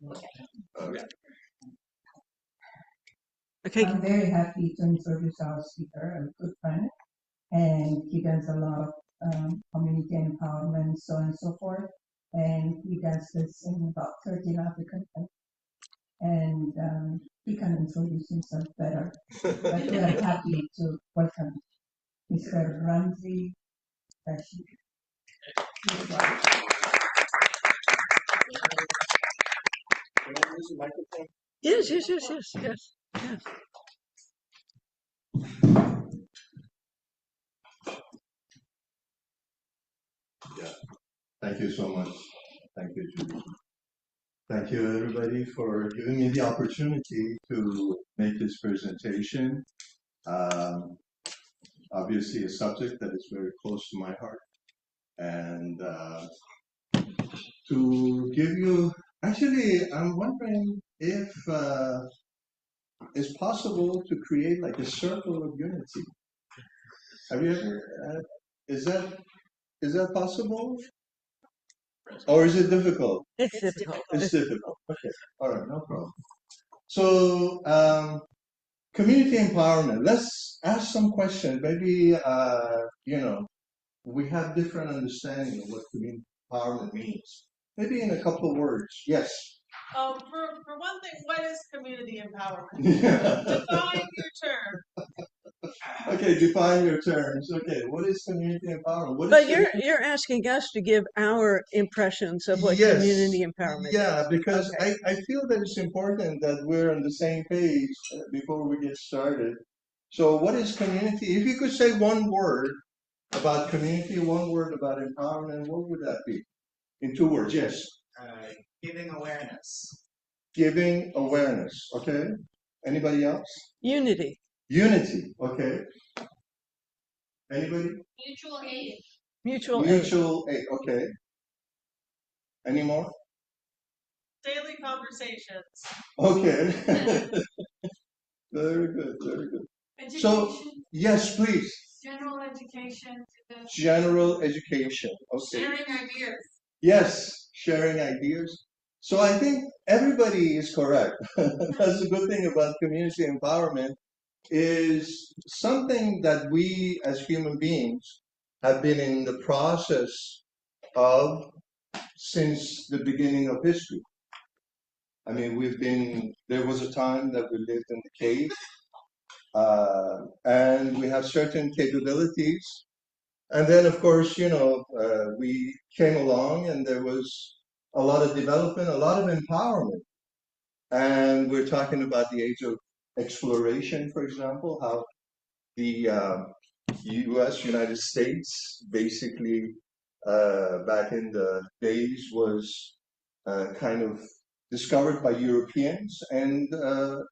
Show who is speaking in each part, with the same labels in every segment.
Speaker 1: Okay.
Speaker 2: Okay.
Speaker 3: I'm very happy to introduce our speaker, a good friend, and he does a lot of community empowerment, so on and so forth. And he does this in about 13 African countries. And he can introduce himself better. But we are happy to welcome Mr. Ramses Rashidi.
Speaker 2: Yes, yes, yes, yes, yes, yes.
Speaker 1: Yeah. Thank you so much. Thank you, Julie. Thank you, everybody, for giving me the opportunity to make this presentation. Obviously, a subject that is very close to my heart. And to give you, actually, I'm wondering if it's possible to create like a circle of unity. Have you ever, is that possible? Or is it difficult?
Speaker 2: It's difficult.
Speaker 1: It's difficult. Okay. All right. No problem. So, community empowerment. Let's ask some questions. Maybe, we have different understanding of what community empowerment means. Maybe in a couple of words. Yes.
Speaker 4: For one thing, what is community empowerment?
Speaker 1: Yeah.
Speaker 4: Define your term.
Speaker 1: Okay, define your terms. Okay, what is community empowerment?
Speaker 2: But you're asking us to give our impressions of what community empowerment is.
Speaker 1: Yeah, because
Speaker 2: Okay.
Speaker 1: I feel that it's important that we're on the same page before we get started. So what is community? If you could say one word about community, one word about empowerment, what would that be? In 2 words, yes.
Speaker 5: Giving awareness.
Speaker 1: Giving awareness, okay? Anybody else?
Speaker 2: Unity.
Speaker 1: Unity, okay. Anybody?
Speaker 4: Mutual aid.
Speaker 2: Mutual aid.
Speaker 1: Mutual aid, okay. Any more?
Speaker 4: Daily conversations.
Speaker 1: Okay. Very good, very good.
Speaker 4: Education.
Speaker 1: So, yes, please.
Speaker 4: General education.
Speaker 1: General education, okay.
Speaker 4: Sharing ideas.
Speaker 1: Yes, sharing ideas. So I think everybody is correct. That's the good thing about community empowerment is something that we as human beings have been in the process of since the beginning of history. I mean, there was a time that we lived in the cave, and we have certain capabilities. And then, of course, we came along and there was a lot of development, a lot of empowerment. And we're talking about the age of exploration, for example, how the United States, basically back in the days was kind of discovered by Europeans, and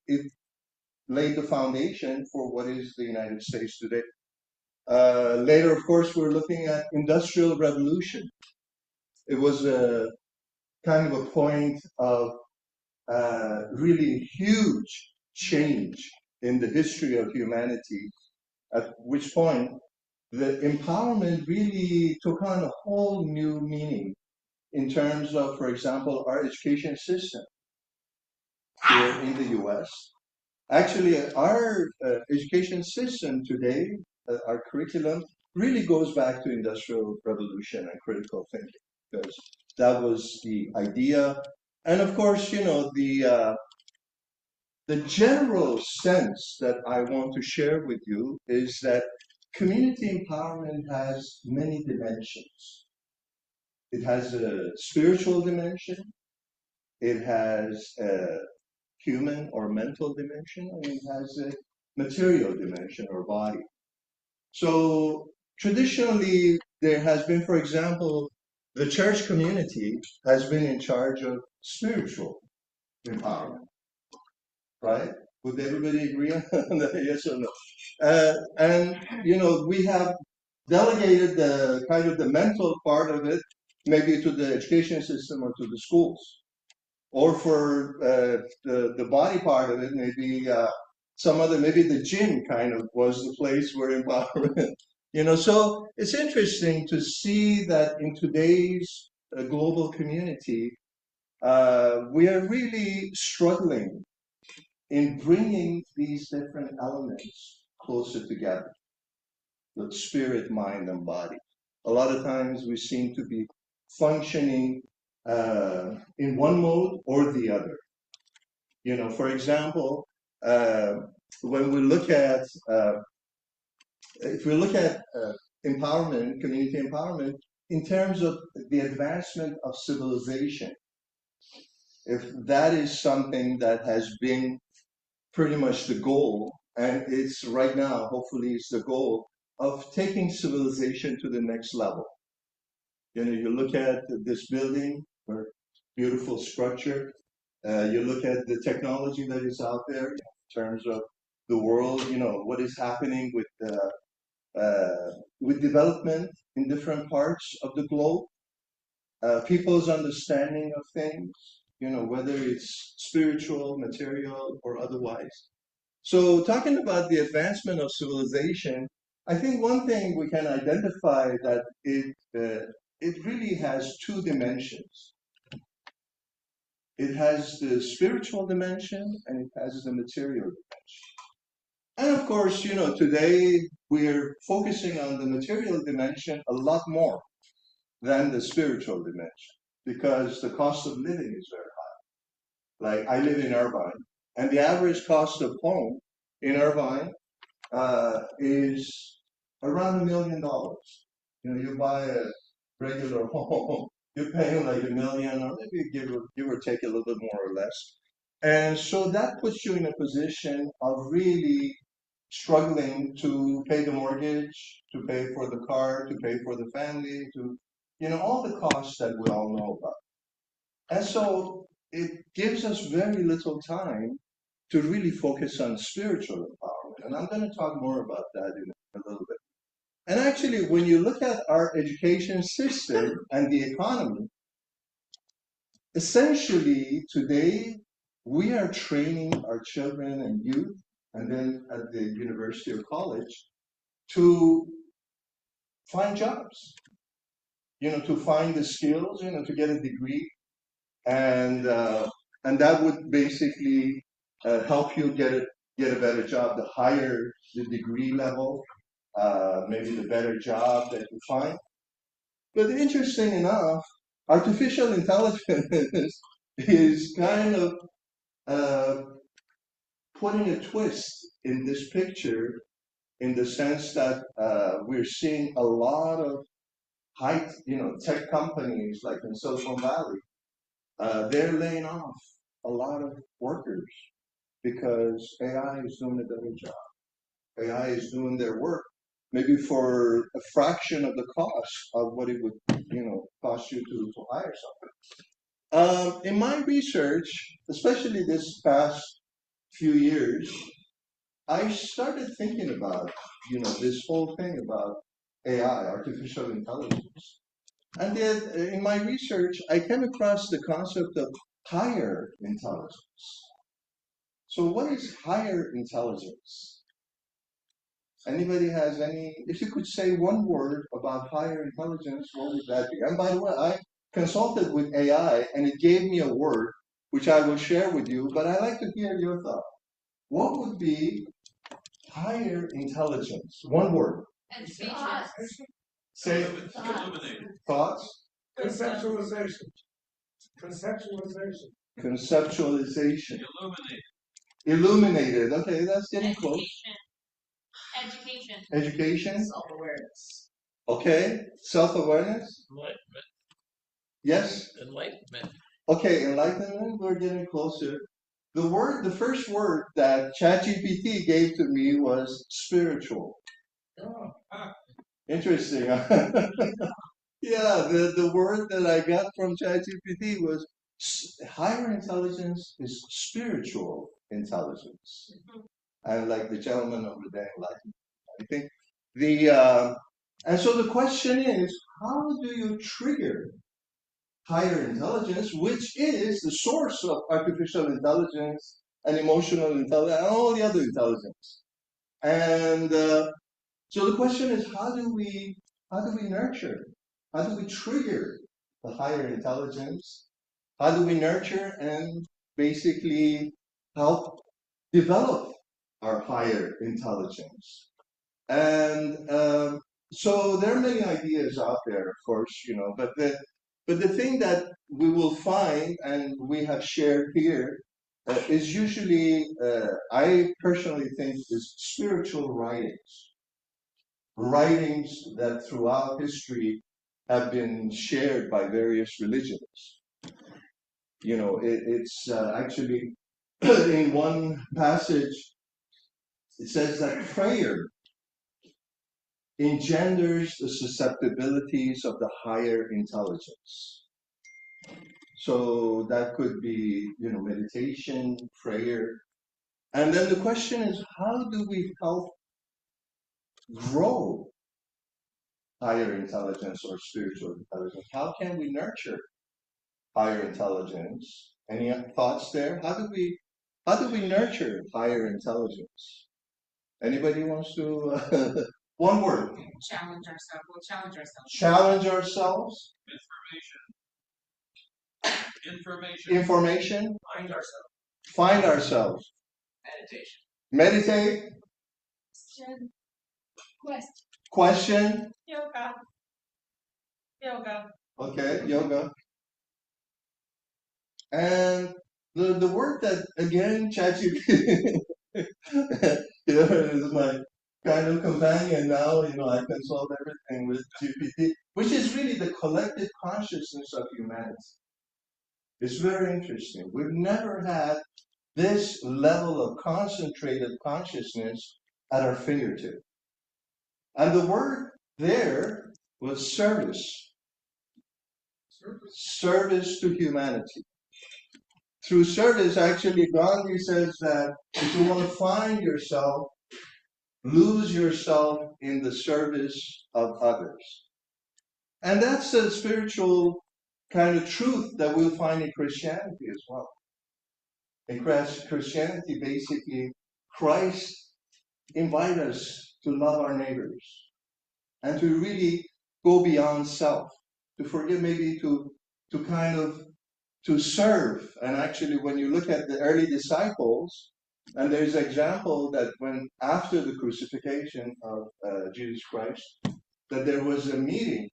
Speaker 1: it laid the foundation for what is the United States today. Later, of course, we're looking at industrial revolution. It was a kind of a point of really huge change in the history of humanity, at which point the empowerment really took on a whole new meaning in terms of, for example, our education system here in the US. Actually, our education system today, our curriculum, really goes back to industrial revolution and critical thinking, because that was the idea. And of course, the general sense that I want to share with you is that community empowerment has many dimensions. It has a spiritual dimension. It has a human or mental dimension, and it has a material dimension or body. So traditionally, there has been, for example, the church community has been in charge of spiritual empowerment, right? Would everybody agree on that? Yes or no? And we have delegated the kind of the mental part of it, maybe to the education system or to the schools, or for the body part of it, maybe some other, maybe the gym kind of was the place where empowerment. So it's interesting to see that in today's global community, we are really struggling in bringing these different elements closer together, the spirit, mind, and body. A lot of times we seem to be functioning in one mode or the other. You know, for example, when we look at, if we look at empowerment, community empowerment, in terms of the advancement of civilization, if that is something that has been pretty much the goal, and it's right now, hopefully, it's the goal of taking civilization to the next level. You know, you look at this building or beautiful structure, you look at the technology that is out there in terms of the world, you know, what is happening with development in different parts of the globe, people's understanding of things, you know, whether it's spiritual, material, or otherwise. So talking about the advancement of civilization, I think one thing we can identify that it really has two dimensions. It has the spiritual dimension and it has the material dimension. And of course, you know, today we're focusing on the material dimension a lot more than the spiritual dimension because the cost of living is very high. Like I live in Irvine, and the average cost of home in Irvine is around $1 million. You know, you buy a regular home, you're paying like $1 million, or maybe give or take a little bit more or less. And so that puts you in a position of really struggling to pay the mortgage, to pay for the car, to pay for the family, to, you know, all the costs that we all know about. And so it gives us very little time to really focus on spiritual empowerment. And I'm going to talk more about that in a little bit. And actually, when you look at our education system and the economy, essentially today we are training our children and youth, and then at the university or college, to find jobs, you know, to find the skills, you know, to get a degree, and that would basically help you get a better job. The higher the degree level, maybe the better job that you find. But interesting enough, artificial intelligence is kind of putting a twist in this picture in the sense that we're seeing a lot of tech companies like in Silicon Valley, they're laying off a lot of workers because AI is doing a better job. AI is doing their work, maybe for a fraction of the cost of what it would, you know, cost you to hire someone. In my research, especially this past few years, I started thinking about, you know, this whole thing about AI, artificial intelligence. And then in my research, I came across the concept of higher intelligence. So what is higher intelligence? Anybody has any, if you could say one word about higher intelligence, what would that be? And by the way, I consulted with AI and it gave me a word, which I will share with you, but I'd like to hear your thought. What would be higher intelligence? One word. Say thoughts.
Speaker 6: Conceptualization. Conceptualization.
Speaker 1: Conceptualization. Illuminated. Okay, that's getting close. Education.
Speaker 5: Self-awareness.
Speaker 1: Okay. Self-awareness.
Speaker 6: Enlightenment.
Speaker 1: Yes.
Speaker 6: Enlightenment.
Speaker 1: Okay, enlightenment. We're getting closer. The first word that ChatGPT gave to me was spiritual.
Speaker 6: Oh.
Speaker 1: Interesting. Yeah, the word that I got from ChatGPT was higher intelligence is spiritual intelligence. And like the gentleman over there, like I think and so the question is, how do you trigger higher intelligence, which is the source of artificial intelligence and emotional intelligence and all the other intelligence? And so the question is, how do we nurture? How do we trigger the higher intelligence? How do we nurture and basically help develop our higher intelligence? And so there are many ideas out there, of course, but the thing that we will find and we have shared here is usually, I personally think, is spiritual writings that throughout history have been shared by various religions. It's actually in one passage, it says that prayer engenders the susceptibilities of the higher intelligence. So that could be, meditation, prayer. And then the question is, how do we help grow higher intelligence or spiritual intelligence? How can we nurture higher intelligence? Any thoughts there? How do we nurture higher intelligence? Anybody wants to? One word.
Speaker 4: Challenge ourselves. We'll challenge ourselves.
Speaker 1: Challenge ourselves. Information. Find ourselves. Meditate. Question.
Speaker 4: Yoga.
Speaker 1: Okay, yoga. And the word that, again, ChatGPT, is my kind of companion now. I consult everything with GPT, which is really the collective consciousness of humanity. It's very interesting. We've never had this level of concentrated consciousness at our fingertip. And the word there was service. Service to humanity. Through service, actually, Gandhi says that if you want to find yourself, lose yourself in the service of others. And that's a spiritual kind of truth that we'll find in Christianity as well. In Christianity, basically, Christ invites us to love our neighbors and to really go beyond self, to forgive, maybe to kind of to serve. And actually, when you look at the early disciples, and there's an example that when after the crucifixion of Jesus Christ, that there was a meeting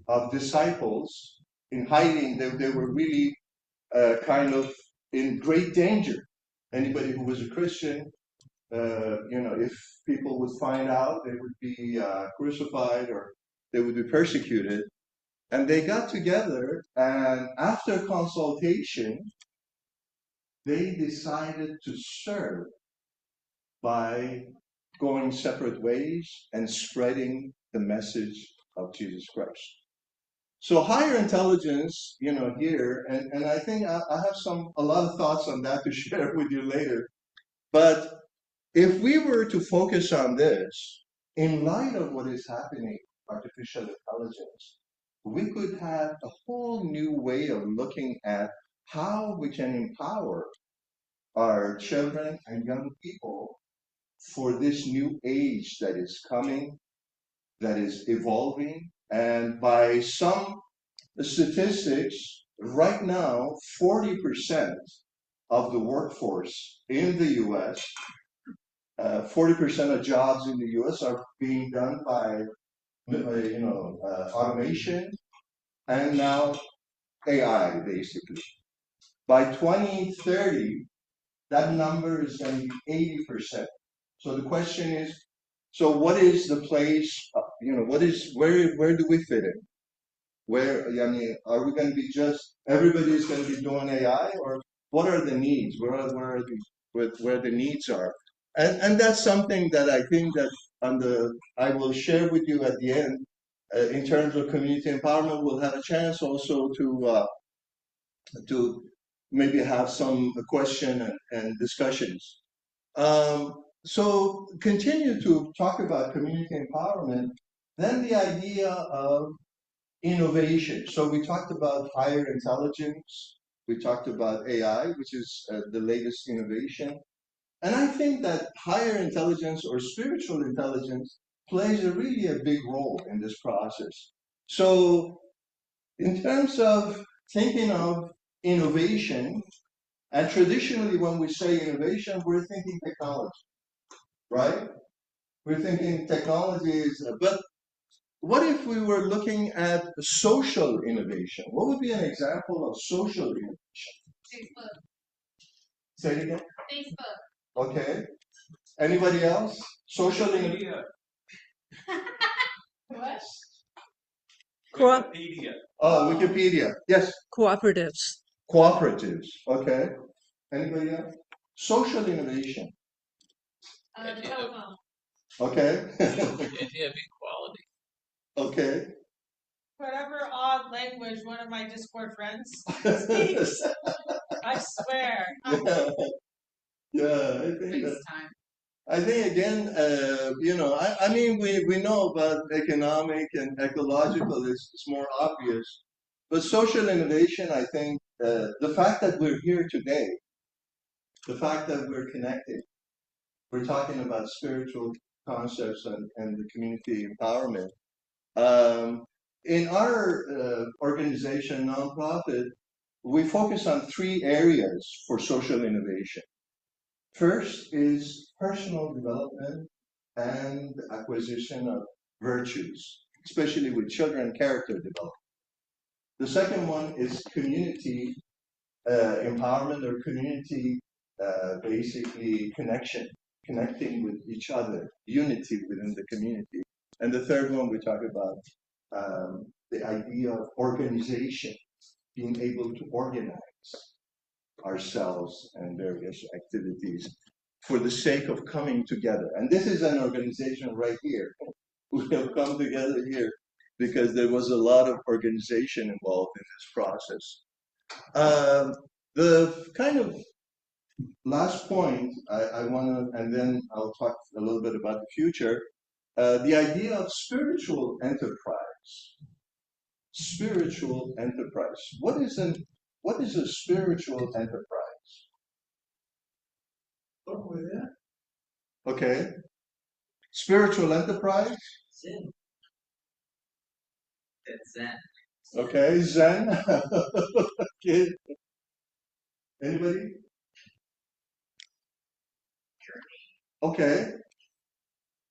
Speaker 1: of disciples in hiding. They were really kind of in great danger. Anybody who was a Christian, if people would find out, they would be crucified or they would be persecuted. And they got together, and after consultation, they decided to serve by going separate ways and spreading the message of Jesus Christ. So higher intelligence, here, and I think I have a lot of thoughts on that to share with you later. But if we were to focus on this, in light of what is happening, artificial intelligence, we could have a whole new way of looking at how we can empower our children and young people for this new age that is coming, that is evolving. And by some statistics, right now, 40% of the workforce in the US, 40% of jobs in the US are being done by automation and now AI, basically. By 2030, that number is going to be 80%. So the question is, so what is the place, where do we fit in? Are we going to be everybody's going to be doing AI, or what are the needs? Where the needs are? And that's something that I think that I will share with you at the end. In terms of community empowerment, we'll have a chance also to maybe have some question and discussions. So continue to talk about community empowerment, then the idea of innovation. So we talked about higher intelligence, we talked about AI, which is the latest innovation. And I think that higher intelligence or spiritual intelligence plays really a big role in this process. So in terms of thinking of innovation. And traditionally, when we say innovation, we're thinking technology, right? We're thinking technology is, but what if we were looking at social innovation? What would be an example of social innovation?
Speaker 4: Facebook.
Speaker 1: Say it again.
Speaker 4: Facebook.
Speaker 1: Okay. Anybody else? Social innovation.
Speaker 4: What?
Speaker 2: Wikipedia.
Speaker 1: Oh, Wikipedia. Yes.
Speaker 2: Cooperatives.
Speaker 1: Cooperatives. Okay. Anybody else? Social innovation.
Speaker 4: The telephone.
Speaker 1: Okay.
Speaker 6: Idea of equality.
Speaker 1: Okay.
Speaker 4: Whatever odd language one of my Discord friends speaks. I swear.
Speaker 1: Yeah, I think again, I mean, we know about economic and ecological is more obvious, but social innovation, I think, the fact that we're here today, the fact that we're connected, we're talking about spiritual concepts and the community empowerment. In our organization, nonprofit, we focus on 3 areas for social innovation. First is personal development and acquisition of virtues, especially with children, character development. The second one is community empowerment or community basically connecting with each other, unity within the community. And the third one, we talk about the idea of organization, being able to organize ourselves and various activities for the sake of coming together. And this is an organization right here. We have come together here because there was a lot of organization involved in this process. The kind of last point I want to, and then I'll talk a little bit about the future, the idea of spiritual enterprise. Spiritual enterprise. What is a spiritual enterprise? Okay. Spiritual enterprise?
Speaker 5: Zen. It's Zen.
Speaker 1: Okay, Zen. Okay. Anybody? Okay.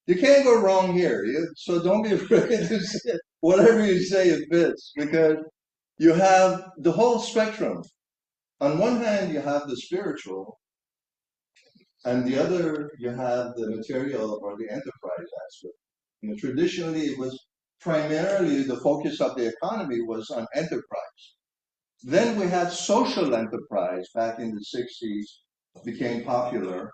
Speaker 1: You can't go wrong here. So don't be afraid to say whatever you say it fits, because you have the whole spectrum. On one hand, you have the spiritual, and the other, you have the material or the enterprise aspect. Traditionally, it was primarily the focus of the economy was on enterprise. Then we had social enterprise back in the 60s, became popular.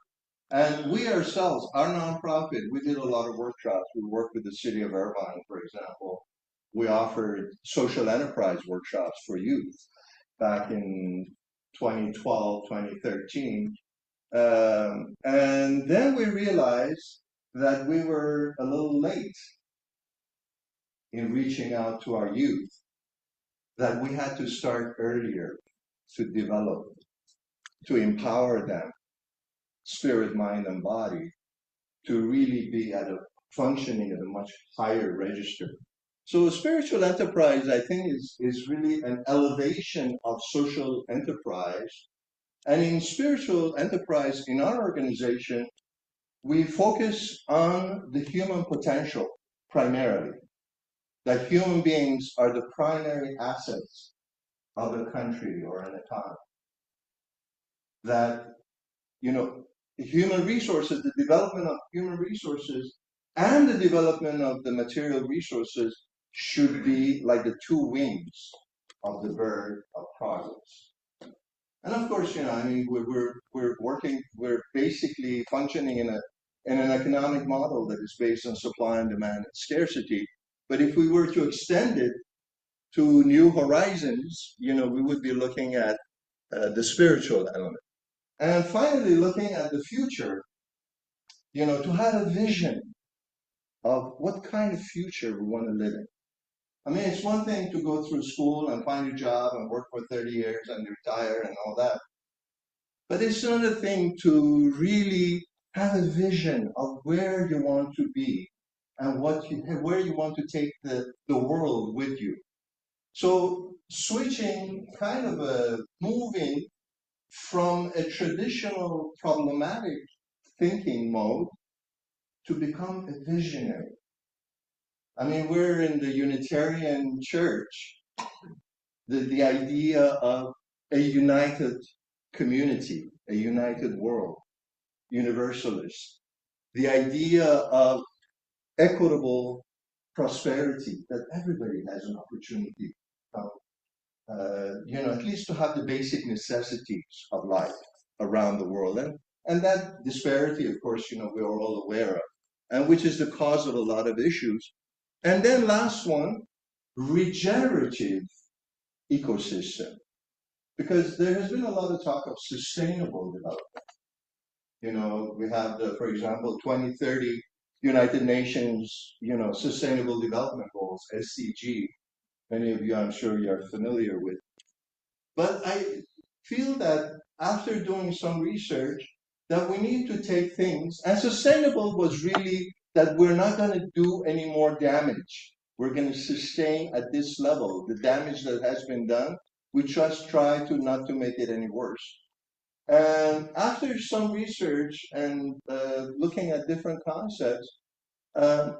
Speaker 1: And we ourselves, our nonprofit, we did a lot of workshops. We worked with the city of Irvine, for example. We offered social enterprise workshops for youth back in 2012, 2013. And then we realized that we were a little late in reaching out to our youth, that we had to start earlier to develop, to empower them, spirit, mind, and body, to really be at a functioning at a much higher register. So spiritual enterprise, I think, is really an elevation of social enterprise. And in spiritual enterprise, in our organization, we focus on the human potential primarily, that human beings are the primary assets of a country or an economy. That, human resources, the development of human resources and the development of the material resources should be like the 2 wings of the bird of progress. And of course, we're working, we're basically functioning in an economic model that is based on supply and demand and scarcity. But if we were to extend it to new horizons, we would be looking at the spiritual element. And finally, looking at the future, to have a vision of what kind of future we want to live in. I mean, it's one thing to go through school and find a job and work for 30 years and retire and all that. But it's another thing to really have a vision of where you want to be and where you want to take the world with you. So switching, kind of moving from a traditional problematic thinking mode to become a visionary. I mean, we're in the Unitarian Church, the idea of a united community, a united world, universalist, the idea of equitable prosperity, that everybody has an opportunity, at least to have the basic necessities of life around the world. And that disparity, of course, we're all aware of, and which is the cause of a lot of issues. And then last one, regenerative ecosystem, because there has been a lot of talk of sustainable development. We have for example, 2030 United Nations, Sustainable Development Goals, SDG. Many of you, I'm sure, you're familiar with. But I feel that after doing some research, that we need to take things, and sustainable was really that we're not going to do any more damage. We're going to sustain at this level the damage that has been done. We just try to not to make it any worse. And after some research and looking at different concepts,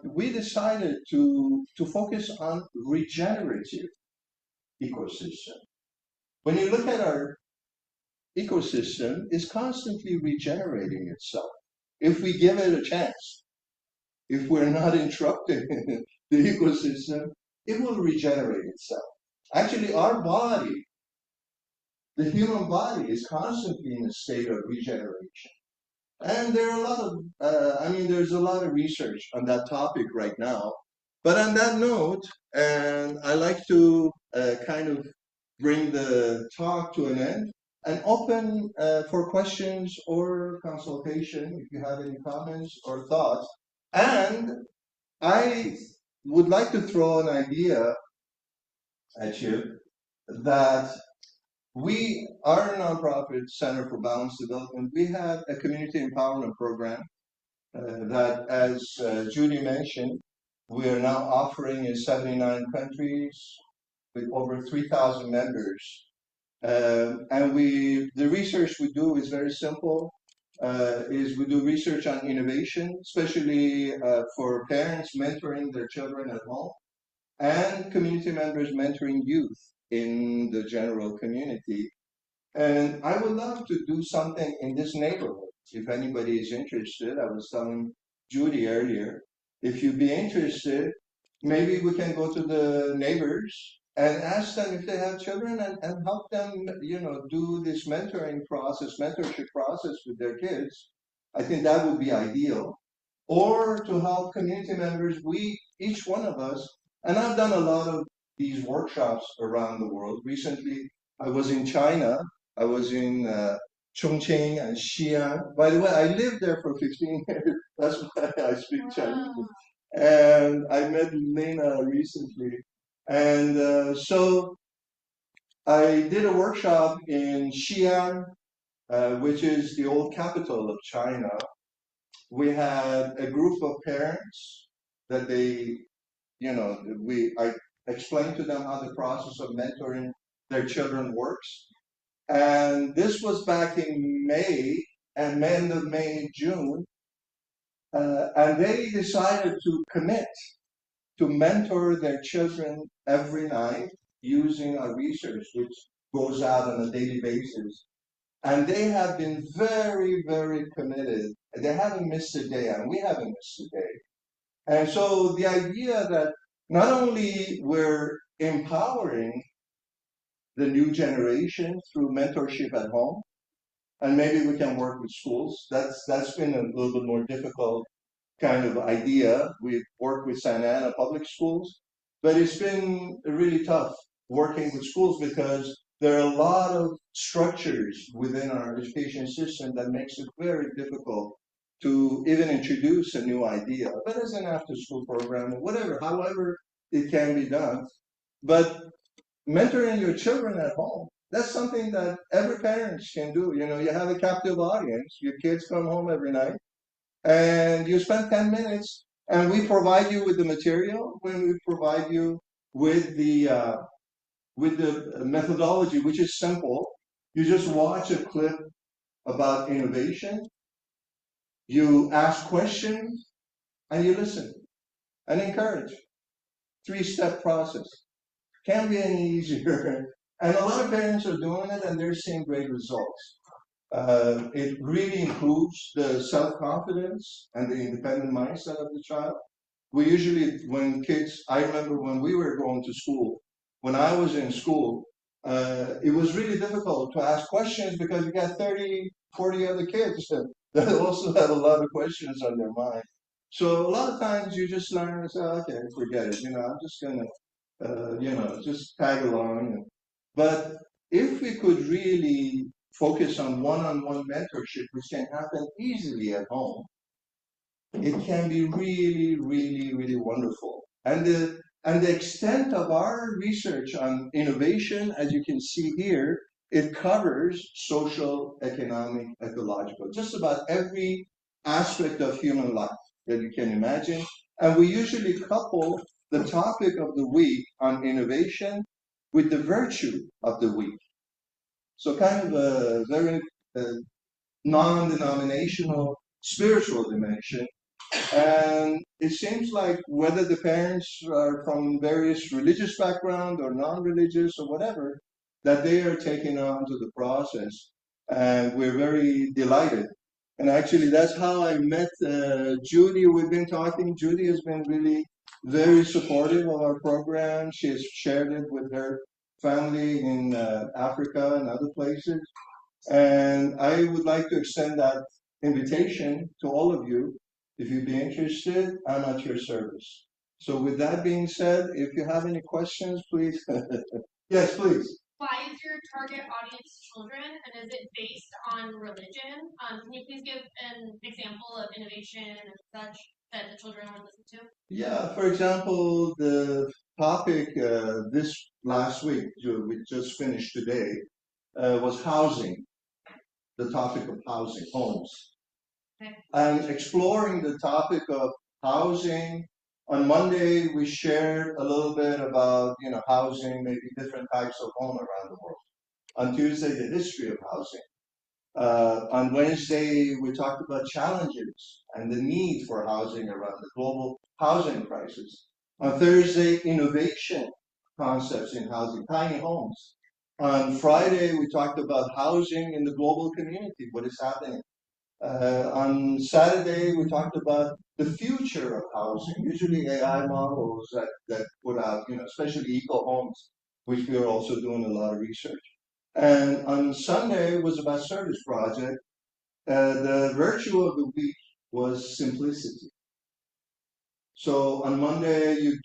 Speaker 1: we decided to focus on regenerative ecosystem. When you look at our ecosystem, it's constantly regenerating itself. If we give it a chance, if we're not interrupting the ecosystem, it will regenerate itself. Actually, our body, the human body, is constantly in a state of regeneration. And there are a lot of, there's a lot of research on that topic right now. But on that note, and I like to kind of bring the talk to an end and open for questions or consultation if you have any comments or thoughts. And I would like to throw an idea at you that we, our nonprofit Center for Balanced Development, we have a community empowerment program that, as Judy mentioned, we are now offering in 79 countries with over 3,000 members. And the research we do is very simple. Is we do research on innovation, especially for parents mentoring their children at home, and community members mentoring youth in the general community. And I would love to do something in this neighborhood. If anybody is interested, I was telling Judy earlier, if you'd be interested, maybe we can go to the neighbors and ask them if they have children and help them, do this mentorship process with their kids. I think that would be ideal. Or to help community members, each one of us, and I've done a lot of these workshops around the world. Recently, I was in China. I was in Chongqing and Xi'an. By the way, I lived there for 15 years. That's why I speak Chinese. And I met Lena recently. And so I did a workshop in Xi'an, which is the old capital of China. We had a group of parents that I explained to them how the process of mentoring their children works. And this was back in May, and end of May, June. And they decided to commit to mentor their children every night using our research, which goes out on a daily basis. And they have been very, very committed. They haven't missed a day, and we haven't missed a day. And so the idea that not only we're empowering the new generation through mentorship at home, and maybe we can work with schools. That's been a little bit more difficult kind of idea. We've worked with Santa Ana public schools, but it's been really tough working with schools because there are a lot of structures within our education system that makes it very difficult to even introduce a new idea, but as an after-school program or whatever, however it can be done. But mentoring your children at home, that's something that every parent can do. You have a captive audience. Your kids come home every night, and you spend 10 minutes, and we provide you with the material, when we provide you with the with the methodology, which is simple. You just watch a clip about innovation, you ask questions, and you listen and encourage. Three-step process. Can't be any easier. And a lot of parents are doing it, and they're seeing great results. It really improves the self-confidence and the independent mindset of the child. We usually, when kids, I remember when we were going to school, when I was in school, it was really difficult to ask questions because you got 30, 40 other kids that also have a lot of questions on their mind. So a lot of times you just learn to say, okay, forget it. I'm just gonna, just tag along. But if we could really focus on one-on-one mentorship, which can happen easily at home, it can be really, really, really wonderful. And the extent of our research on innovation, as you can see here, it covers social, economic, ecological, just about every aspect of human life that you can imagine. And we usually couple the topic of the week on innovation with the virtue of the week. So kind of a very non-denominational spiritual dimension. And it seems like whether the parents are from various religious background or non-religious or whatever, that they are taking on to the process. And we're very delighted. And actually, that's how I met Judy. We've been talking. Judy has been really very supportive of our program. She has shared it with her family in Africa and other places. And I would like to extend that invitation to all of you. If you'd be interested, I'm at your service. So with that being said, if you have any questions, please. Yes, please.
Speaker 7: Why is your target audience children, and is it based on religion? Can you please give an example of innovation and such that the children would listen to?
Speaker 1: Yeah, for example, the topic this last week, we just finished today, was housing. The topic of housing, homes.
Speaker 7: Okay.
Speaker 1: And exploring the topic of housing. On Monday, we shared a little bit about, housing, maybe different types of home around the world. On Tuesday, the history of housing. On Wednesday, we talked about challenges and the need for housing around the global housing crisis. On Thursday, innovation concepts in housing, tiny homes. On Friday, we talked about housing in the global community, what is happening. On Saturday, we talked about the future of housing, usually AI models that put out, especially eco homes, which we are also doing a lot of research. And on Sunday was about service project. The virtue of the week was simplicity. So on Monday, you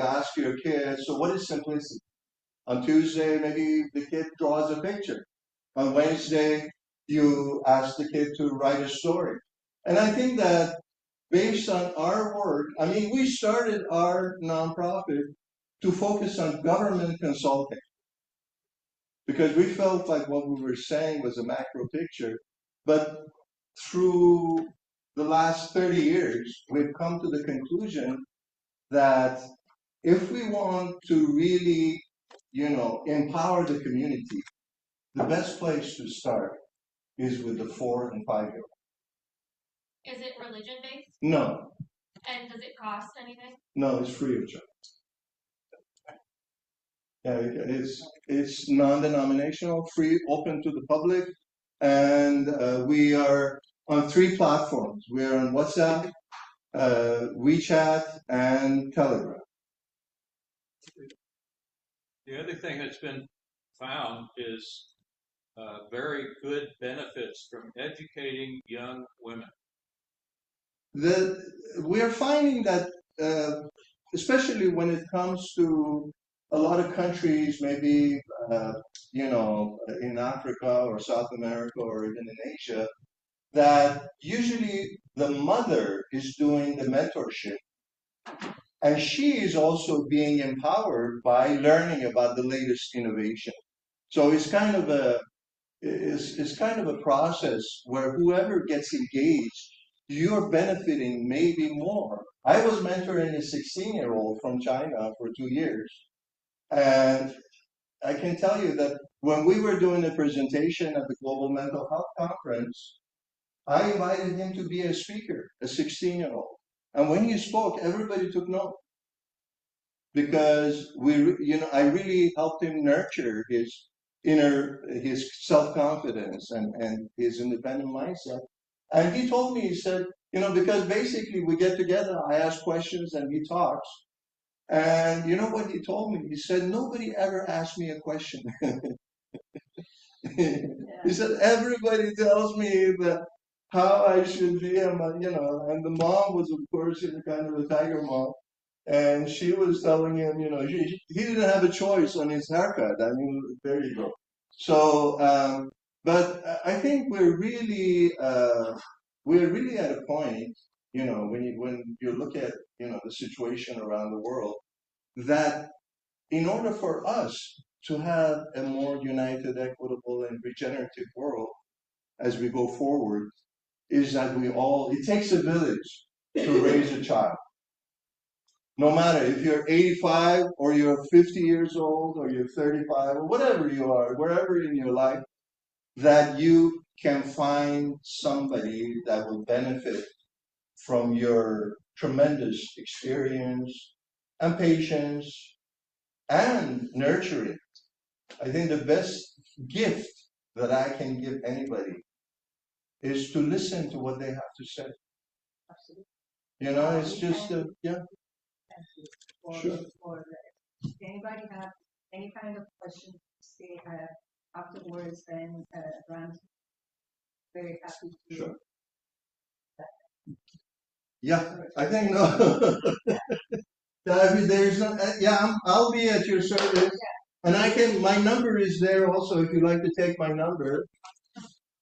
Speaker 1: ask your kids, so what is simplicity? On Tuesday, maybe the kid draws a picture. On Wednesday, you ask the kid to write a story. And I think that based on our work, we started our nonprofit to focus on government consulting because we felt like what we were saying was a macro picture. But through the last 30 years, we've come to the conclusion that if we want to really, empower the community, the best place to start is with the 4 and 5-year-old.
Speaker 7: Is it religion based?
Speaker 1: No.
Speaker 7: And does it cost anything?
Speaker 1: No, it's free of charge. Yeah, it's non-denominational, free, open to the public, and we are on 3 platforms. We are on WhatsApp, WeChat, and Telegram.
Speaker 6: The other thing that's been found is very good benefits from educating young women.
Speaker 1: We are finding that, especially when it comes to a lot of countries, maybe in Africa or South America or even in Asia, that usually the mother is doing the mentorship, and she is also being empowered by learning about the latest innovation. So it's kind of a process where whoever gets engaged, you're benefiting maybe more. I was mentoring a 16-year-old from China for 2 years. And I can tell you that when we were doing the presentation at the Global Mental Health Conference, I invited him to be a speaker, a 16-year-old. And when he spoke, everybody took note because I really helped him nurture his his self-confidence and his independent mindset. And he told me, he said, because basically we get together, I ask questions and he talks. And you know what he told me? He said, nobody ever asked me a question. He said, everybody tells me that how I should be, and and the mom was, of course, kind of a tiger mom. And she was telling him, he didn't have a choice on his haircut. I mean, there you go. So, but I think we're really at a point, when you look at, the situation around the world, that in order for us to have a more united, equitable, and regenerative world as we go forward, is that it takes a village to raise a child. No matter if you're 85 or you're 50 years old or you're 35 or whatever you are, wherever in your life, that you can find somebody that will benefit from your tremendous experience and patience and nurturing. I think the best gift that I can give anybody is to listen to what they have to say.
Speaker 3: Absolutely.
Speaker 1: It's just, yeah. Sure.
Speaker 3: If anybody have any kind of question, say afterwards, then Ramses, very happy to.
Speaker 1: Sure. Yeah, I think no. There's no. I'll be at your service, and my number is there also if you'd like to take my number.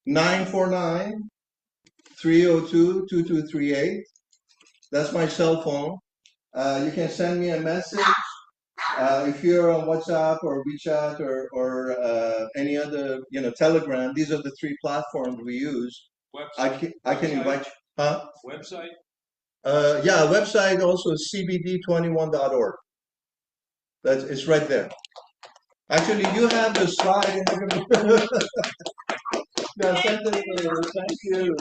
Speaker 1: 949-302-2238. That's my cell phone. You can send me a message. If you're on WhatsApp or WeChat or any other, Telegram, these are the three platforms we use. I can invite you. Huh?
Speaker 6: Website?
Speaker 1: Website also is cbd21.org. It's right there. Actually, you have the slide. Thank you.